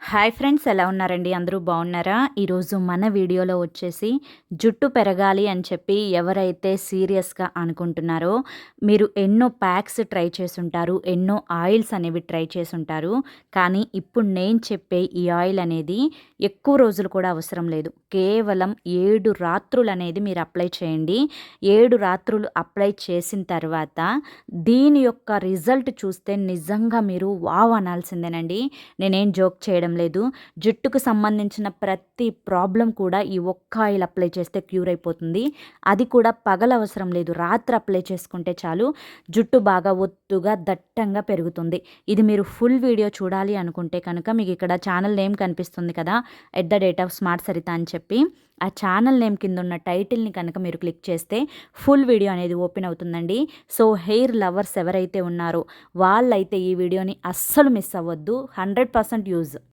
Hi friends, ఎలా ఉన్నారండి? అందరూ బాగున్నారా? ఈరోజు మన వీడియోలో వచ్చేసి జుట్టు పెరగాలి అని చెప్పి ఎవరైతే సీరియస్గా అనుకుంటున్నారో, మీరు ఎన్నో ప్యాక్స్ ట్రై చేసుంటారు, ఎన్నో ఆయిల్స్ అనేవి ట్రై చేసుంటారు. కానీ ఇప్పుడు నేను చెప్పే ఈ ఆయిల్ అనేది ఎక్కువ రోజులు కూడా అవసరం లేదు. కేవలం 7 రాత్రులు అనేది మీరు అప్లై చేయండి. 7 రాత్రులు అప్లై చేసిన తర్వాత దీని యొక్క రిజల్ట్ చూస్తే నిజంగా మీరు వావ్ అనాల్సిందేనండి. నేనేం జోక్ చేయడం లేదు. జుట్టుకు సంబంధించిన ప్రతి ప్రాబ్లం కూడా ఈ ఒక్క ఆయిల్ అప్లై చేస్తే క్యూర్ అయిపోతుంది. అది కూడా పగలవసరం లేదు. రాత్రి అప్లై చేసుకుంటే చాలు, జుట్టు బాగా ఒత్తుగా దట్టంగా పెరుగుతుంది. ఇది మీరు ఫుల్ వీడియో చూడాలి అనుకుంటే కనుక మీకు ఇక్కడ ఛానల్ నేమ్ కనిపిస్తుంది కదా, @స్మార్ట్ సరిత అని చెప్పి. ఆ ఛానల్ నేమ్ కింద ఉన్న టైటిల్ని కనుక మీరు క్లిక్ చేస్తే ఫుల్ వీడియో అనేది ఓపెన్ అవుతుందండి. సో హెయిర్ లవర్స్ ఎవరైతే ఉన్నారో వాళ్ళైతే ఈ వీడియోని అస్సలు మిస్ అవ్వద్దు. 100% యూజ్.